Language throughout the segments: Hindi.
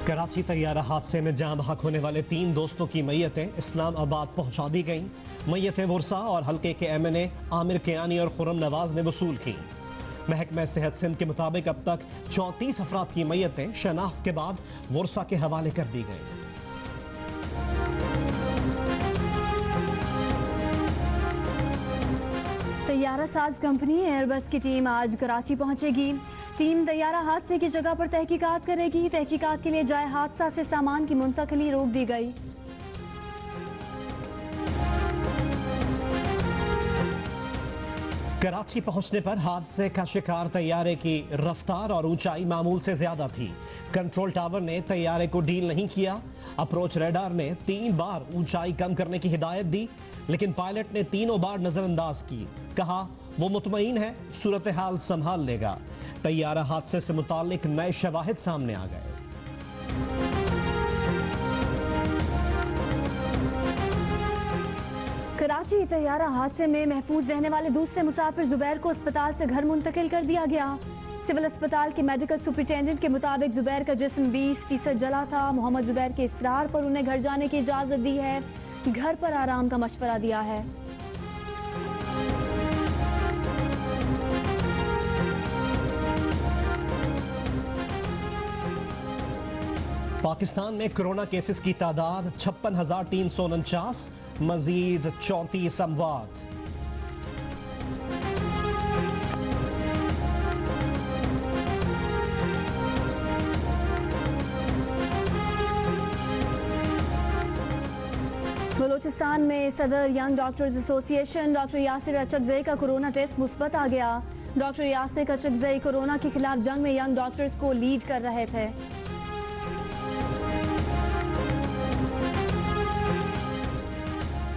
कराची तैयारा हादसे में जान बहक होने वाले 3 दोस्तों की मैयतें इस्लामाबाद पहुंचा दी गईं। मैयतें वर्सा और हल्के के MNA आमिर कियानी और खुर्रम नवाज ने वसूल की। महकमा सेहत सिंध के मुताबिक अब तक 34 अफराद की मैयतें शनाख्त के बाद वर्सा के हवाले कर दी गईं। तैयारा साज कंपनी एयरबस की टीम आज कराची पहुंचेगी। टीम तैयारा हादसे की जगह पर तहकीकात करेगी। तहकीकात के लिए जाए हादसा से सामान की मुंतकली रोक दी गई। कराची पहुंचने पर हादसे का शिकार तैयारे की रफ्तार और ऊंचाई मामूल से ज्यादा थी। कंट्रोल टावर ने तैयारे को डील नहीं किया। अप्रोच रडार ने 3 बार ऊंचाई कम करने की हिदायत दी, लेकिन पायलट ने तीनों बार नजरअंदाज की। कहा वो मुतमईन है, सूरत हाल संभाल लेगा। तैयारा हादसे से मुताल्लिक नए शवाहिद सामने आ गए। कराची तैयारा हादसे में महफूज रहने वाले दूसरे मुसाफिर जुबैर को अस्पताल से घर मुंतकिल कर दिया गया। सिविल अस्पताल के मेडिकल सुपरिटेंडेंट के मुताबिक जुबैर का जिस्म 20% जला था। मोहम्मद जुबैर के इसरार पर उन्हें घर जाने की इजाजत दी है। घर पर आराम का मशवरा दिया है। पाकिस्तान में कोरोना केसेस की तादाद 56,349, मजीद 34 अमवात। बलूचिस्तान में सदर young doctors association doctor Yasir Achakzai का कोरोना टेस्ट मुस्बत आ गया। डॉक्टर यासिर अचकजई कोरोना के खिलाफ जंग में यंग डॉक्टर्स को लीड कर रहे थे।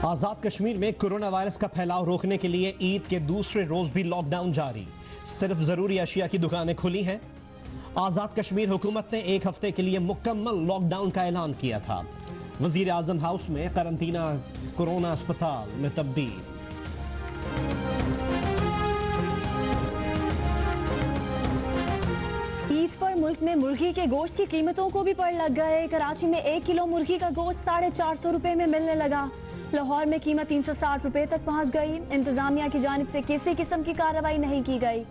आजाद कश्मीर में कोरोना वायरस का फैलाव रोकने के लिए ईद के दूसरे रोज भी लॉकडाउन जारी। सिर्फ जरूरी अशिया की दुकानें खुली हैं। आजाद कश्मीर हुकूमत ने 1 हफ्ते के लिए मुकम्मल लॉकडाउन का ऐलान किया था। वजीर आजम हाउस में करंटीना कोरोना अस्पताल में तब्दील। ईद पर मुल्क में मुर्गी के गोश्त की कीमतों को भी पड़ लग गए। कराची में 1 किलो मुर्गी का गोश्त 450 रुपए में मिलने लगा। लाहौर में कीमत 360 रुपए तक पहुंच गई। इंतजामिया की जानिब से किसी किस्म की कार्रवाई नहीं की गई।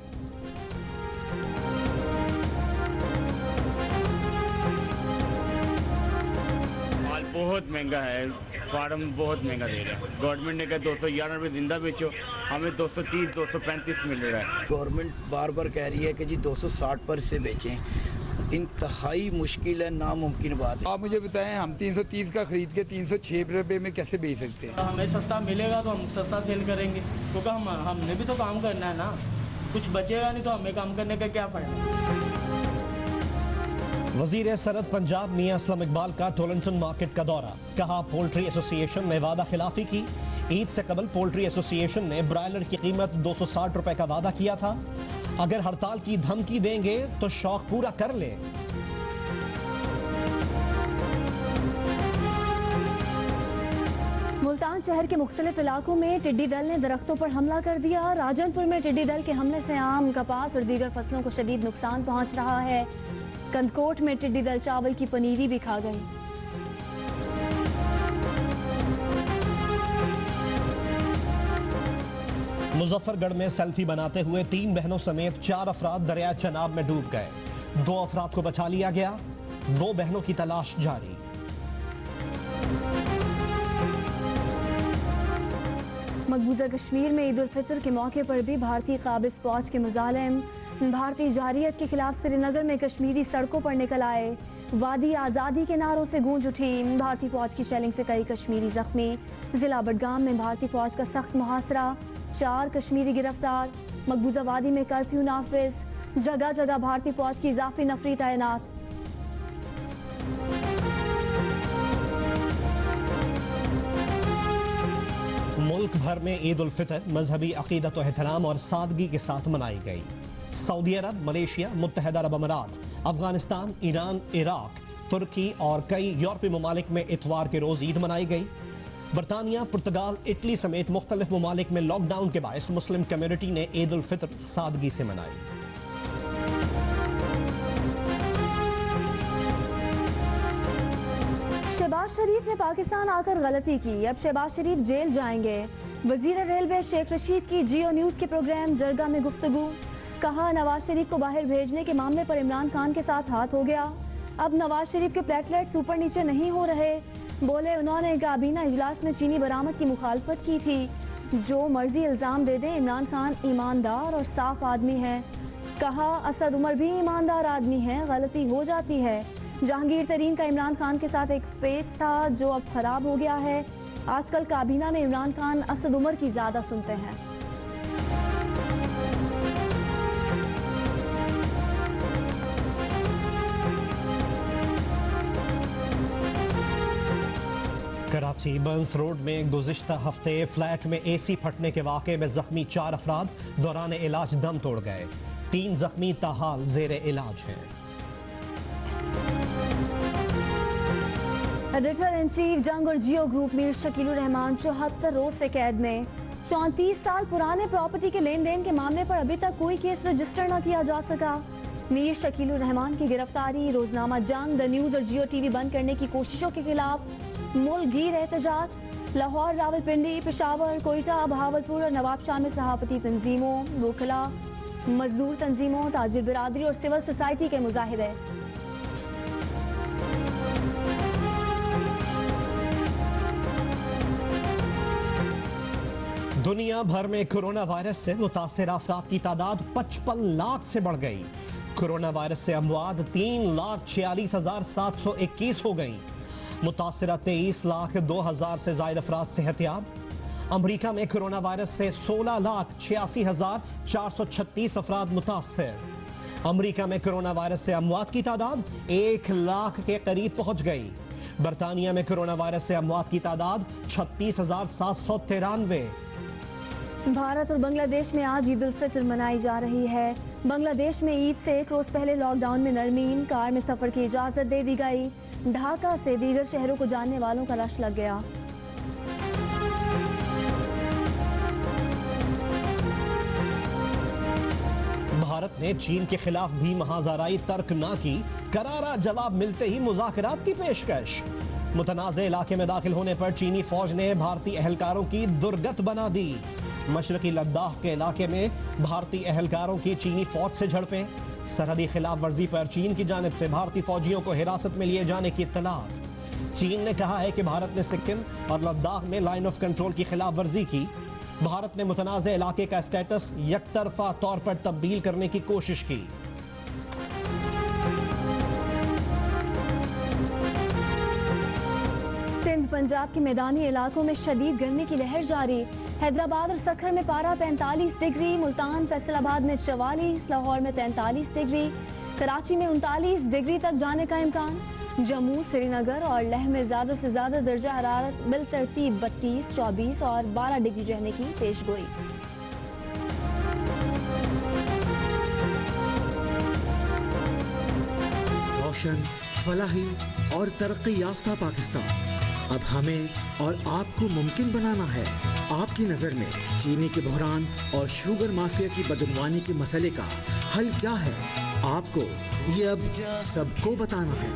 माल बहुत महंगा है, फार्म बहुत महंगा दे रहा है। गवर्नमेंट ने कहा 211 रुपये जिंदा बेचो, हमें 230 235 मिल रहा है। गवर्नमेंट बार बार कह रही है कि जी 260 पर से बेचें। इंतहाई मुश्किल है, नामुमकिन बात है। आप मुझे बताएं, हम 330 का खरीद के 306 रुपये में कैसे बेच सकते हैं? हमें सस्ता मिलेगा तो हम सस्ता सेल करेंगे, क्योंकि हमने भी तो काम करना है ना। कुछ बचेगा नहीं तो हमें काम करने का क्या फायदा। वजीर सरहद पंजाब मियां असलम इकबाल का टोलंटन मार्केट का दौरा। कहा पोल्ट्री एसोसिएशन ने वादा खिलाफी की। ईद से कबल पोल्ट्री एसोसिएशन ने ब्रायलर की कीमत 260 रुपए का वादा किया था। अगर हड़ताल की धमकी देंगे तो शौक पूरा कर ले। मुल्तान शहर के मुख्तलिफ इलाकों में टिड्डी दल ने दरख्तों पर हमला कर दिया। राजनपुर में टिड्डी दल के हमले से आम, कपास और दीगर फसलों को शदीद नुकसान पहुंच रहा है। कंदकोट में टिड्डी दल चावल की पनीरी भी खा गई। मुजफ्फरगढ़ में सेल्फी बनाते हुए 3 बहनों समेत 4 अफराद दरिया चनाब में डूब गए। 2 अफराद को बचा लिया गया। 2 बहनों की तलाश जारी। मकबूजा कश्मीर में ईद उल फितर के मौके पर भी भारतीय काबिज फौज के मुजालिम भारतीय जारियत के खिलाफ श्रीनगर में कश्मीरी सड़कों पर निकल आए। वादी आज़ादी के नारों से गूंज उठी। भारतीय फौज की शेलिंग से कई कश्मीरी जख्मी। जिला बडगाम में भारतीय फौज का सख्त मुहासरा, 4 कश्मीरी गिरफ्तार। मकबूजा वादी में कर्फ्यू नाफिज, जगह जगह भारतीय फौज की इजाफी नफरी तैनात। मुल्क भर में ईद उल फितर मजहबी अकीदत व एहतराम और सादगी के साथ मनाई गई। सऊदी अरब, मलेशिया, मुत्तहदा अरब अमारात, अफगानिस्तान, ईरान, इराक, तुर्की और कई यूरोपीय ममालिक में इतवार के रोज ईद मनाई गई। बरतानिया, पुर्तगाल, इटली समेत मुख्तलिफ ममालिक में लॉकडाउन के बायस मुस्लिम कम्युनिटी ने ईद उल फितर सादगी से मनाई। शहबाज शरीफ ने पाकिस्तान आकर गलती की, अब शहबाज शरीफ जेल जाएंगे। वजीर रेलवे शेख रशीद की जियो न्यूज़ के प्रोग्राम जरगा में गुफ्तगू, कहा नवाज शरीफ को बाहर भेजने के मामले पर इमरान खान के साथ हाथ हो गया, अब नवाज शरीफ के प्लेटलेट्स ऊपर नीचे नहीं हो रहे। बोले उन्होंने काबीना इजलास में चीनी बरामद की मुखालफत की थी। जो मर्जी इल्ज़ाम दे दे, इमरान खान ईमानदार और साफ आदमी है। कहा असद उमर भी ईमानदार आदमी है, गलती हो जाती है। जहांगीर तरीन का इमरान खान के साथ एक फेस था जो अब खराब हो गया है। आजकल काबीना में इमरान खान असद उमर की ज़्यादा सुनते हैं। कराची बंस रोड में गुज़िश्ता हफ्ते फ्लैट में एसी फटने के वाक़े में जख्मी 4 अफराद दौरान इलाज दम तोड़ गए। 3 जख्मी ताहाल जेर इलाज हैं। एडिटर इन चीफ जंग और जियो ग्रुप मीर शकीलुर रहमान 74 रोज से कैद में। 34 साल पुराने प्रॉपर्टी के लेन देन के मामले पर अभी तक कोई केस रजिस्टर न किया जा सका। मीर शकीलुर रहमान की गिरफ्तारी, रोजनामा जंग, द न्यूज़ और जियो टीवी बंद करने की कोशिशों के खिलाफ मुल्कगीर एहतजाज। लाहौर, रावलपिंडी, पेशावर, कोयटा, बहावलपुर और नवाबशाह में सहाफती तंजीमों, वकला, मजदूर तंजीमों, ताजिर बिरादरी और सिविल सोसाइटी के मुजाहिरे। दुनिया भर में कोरोना वायरस से मुतासिर अफराद की तादाद 55 लाख से बढ़ गई। कोरोना वायरस से अमवात 3,46,721 हो गई। मुतासिरा 23,02,000 से ज़ायद अफराद सेहतियाब। अमरीका में कोरोना वायरस से 16,86,436 अफराद मुतासिर। अमरीका में कोरोना वायरस से अमवात की तादाद 1 लाख के करीब पहुंच गई। बरतानिया में कोरोना वायरस से अमवात की तादाद 36,793। भारत और बांग्लादेश में आज ईद उल फितर मनाई जा रही है। बांग्लादेश में ईद से 1 रोज पहले लॉकडाउन में नरमी, कार में सफर की इजाजत दे दी गई। ढाका से दीगर शहरों को जानने वालों का रश लग गया। भारत ने चीन के खिलाफ भी महाजराई तर्क ना की, करारा जवाब मिलते ही मुज़ाकरात की पेशकश। मुतनाज़े इलाके में दाखिल होने पर चीनी फौज ने भारतीय एहलकारों की दुर्गत बना दी। मशरकी लद्दाख के इलाके में भारतीय एहलकारों की चीनी फौज से झड़पें। सरहदी खिलाफ वर्जी पर चीन की जानिब से भारतीय फौजियों को हिरासत में लिए जाने की इत्तलात। चीन ने कहा है कि भारत ने सिक्किम और लद्दाख में लाइन ऑफ कंट्रोल की खिलाफ वर्जी की। भारत ने मुतनाज़े इलाके का स्टेटस यकतरफा तौर पर तब्दील करने की कोशिश की। सिंध पंजाब के मैदानी इलाकों में शदीद गर्मी की लहर जारी। हैदराबाद और सखर में पारा 45 डिग्री, मुल्तान फैसलाबाद में 44, लाहौर में 43 डिग्री, कराची में 39 डिग्री तक जाने का इम्कान। जम्मू, श्रीनगर और लेह में ज़्यादा से ज़्यादा दर्जा हरारत बिलतरतीब 32, 24 और 12 डिग्री रहने की पेशगोई। रोशन, फलाही और तरक्की याफ्ता पाकिस्तान अब हमें और आपको मुमकिन बनाना है। आपकी नज़र में चीनी के बहरान और शुगर माफिया की बदनवानी के मसले का हल क्या है? आपको ये अब सबको बताना है।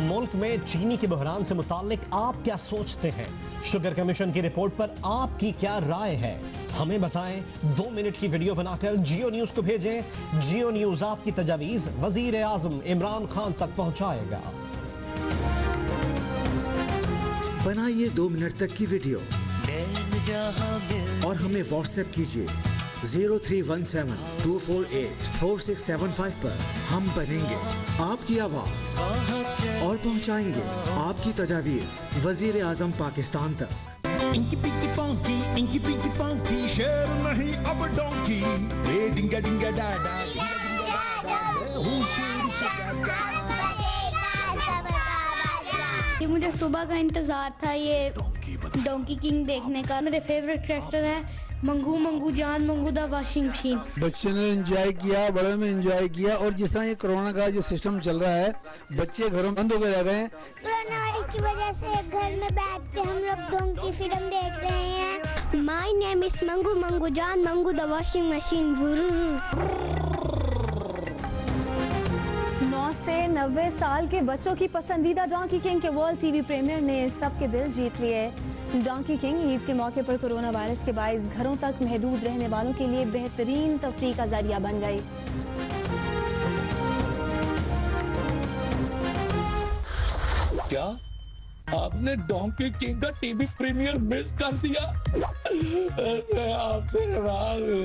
मुल्क में चीनी के बहरान से मुताल्लिक आप क्या सोचते हैं? शुगर कमीशन की रिपोर्ट पर आपकी क्या राय है? हमें बताएं। 2 मिनट की वीडियो बनाकर जियो न्यूज़ को भेजें। जियो न्यूज़ आपकी तजावीज़ वज़ीर आज़म इमरान खान तक पहुंचाएगा। बनाइए 2 मिनट तक की वीडियो और हमें व्हाट्सएप कीजिए 0317-248-4675 पर। हम बनेंगे आपकी आवाज़ और पहुंचाएंगे आपकी तजावीज़ वज़ीर आज़म पाकिस्तान तक। इंकी पिंकी पंकी शेर नहीं अब डोंकी, डिंगा डिंगा डाडा ये मुझे सुबह का इंतजार था ये डोंकी किंग देखने का। मेरे फेवरेट कैरेक्टर है मंगू मंगू जान मंगू द वॉशिंग मशीन। बच्चों ने एंजॉय किया, बड़ों ने एंजॉय किया। और जिस तरह ये कोरोना का जो सिस्टम चल रहा है, बच्चे घरों बंद होकर रह रहे हैं। कोरोना वायरस की वजह से घर में बैठ के हम लोग डोंकी फिल्म देख रहे हैं। My name is Mangu Mangu जान मंगू द वॉशिंग मशीन। 9 से 90 साल के बच्चों की पसंदीदा डोंकी किंग के वर्ल्ड टीवी प्रीमियर ने सबके दिल जीत लिए। डोंकी किंग ईद के मौके पर कोरोना वायरस के बाइस घरों तक महदूद रहने वालों के लिए बेहतरीन तफरीह का जरिया बन गई। क्या आपने डोंकी किंग का टीवी प्रीमियर मिस कर दिया? मैं आपसे नाराज हूं।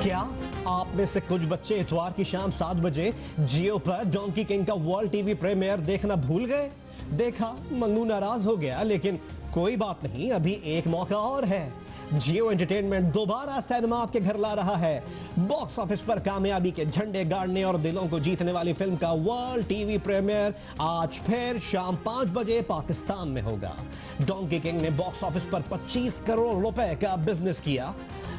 क्या आप में से कुछ बच्चे इतवार की शाम 7 बजे जियो पर डोंकी किंग का वर्ल्ड टीवी प्रीमियर देखना भूल गए? देखा, मंगू नाराज हो गया, लेकिन कोई बात नहीं, अभी एक मौका और है। जियो एंटरटेनमेंट दोबारा सिनेमा आपके घर ला रहा है। बॉक्स ऑफिस पर कामयाबी के झंडे गाड़ने और दिलों को जीतने वाली फिल्म का वर्ल्ड टीवी प्रीमियर आज फिर शाम 5 बजे पाकिस्तान में होगा। डोंकी किंग ने बॉक्स ऑफिस पर 25 करोड़ रुपए का बिजनेस किया।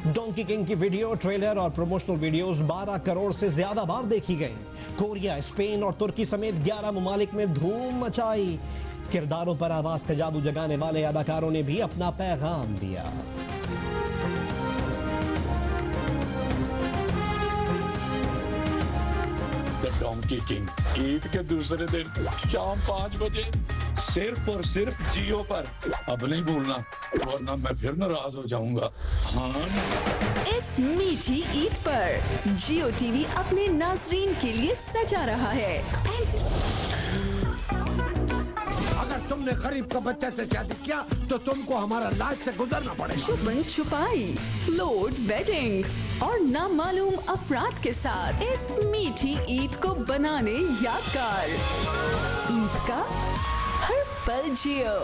डोंकी किंग की वीडियो, ट्रेलर और प्रमोशनल वीडियोस 12 करोड़ से ज्यादा बार देखी गई। कोरिया, स्पेन और तुर्की समेत 11 ममालिक में धूम मचाई। किरदारों पर आवाज का जादू जगाने वाले अदाकारों ने भी अपना पैगाम दिया। डोंकी किंग ईद के दूसरे दिन शाम 5 बजे सिर्फ और सिर्फ जियो पर। अब नहीं भूलना, वरना मैं फिर नाराज हो जाऊंगा। हाँ, इस मीठी ईद पर जियो टीवी अपने नाजरीन के लिए सजा रहा है। अगर तुमने गरीब का बच्चे से शादी किया तो तुमको हमारा लाज से गुजरना पड़ेगा। छुपन छुपाई, लोड वेडिंग और नामालूम अफराद के साथ इस मीठी ईद को बनाने यादगार। ईद का हर पल जियो।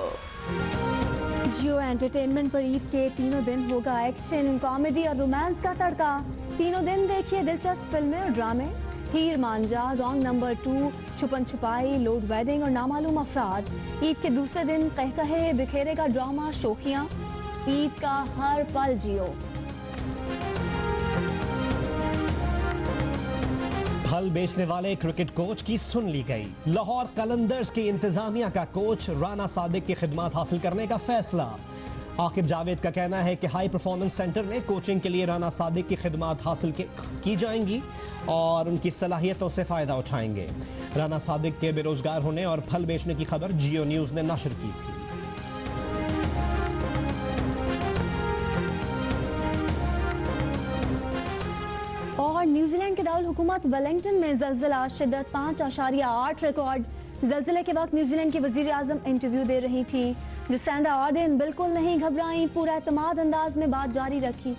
जियो एंटरटेनमेंट पर ईद के तीनों दिन होगा एक्शन, कॉमेडी और रोमांस का तड़का। तीनों दिन देखिए दिलचस्प फिल्में और ड्रामे, हीर मांझा, रॉन्ग नंबर 2, छुपन छुपाई, लोड वेडिंग और नामालूम अफराद। ईद के दूसरे दिन कहकहे बिखेरेगा ड्रामा, शोखियां। ईद का हर पल जियो। फल बेचने वाले क्रिकेट कोच की सुन ली गई। लाहौर कलंदर्स की इंतजामिया का कोच राना सादिक की खिदमत हासिल करने का फैसला। आकिब जावेद का कहना है कि हाई परफॉर्मेंस सेंटर में कोचिंग के लिए राना सादिक की खिदमत हासिल की जाएंगी और उनकी सलाहियतों से फ़ायदा उठाएंगे। राना सादिक के बेरोजगार होने और फल बेचने की खबर जियो न्यूज़ ने नशर की थी। और न्यूजीलैंड के दारुल हुकूमत वेलिंगटन में ज़लज़ला, शिद्दत 5.8 रिकॉर्ड। ज़लज़ले के वक्त न्यूजीलैंड की वज़ीर आज़म इंटरव्यू दे रही थी। जसैंडा आर्डन बिल्कुल नहीं घबराई, पूरा एतमाद अंदाज में बात जारी रखी।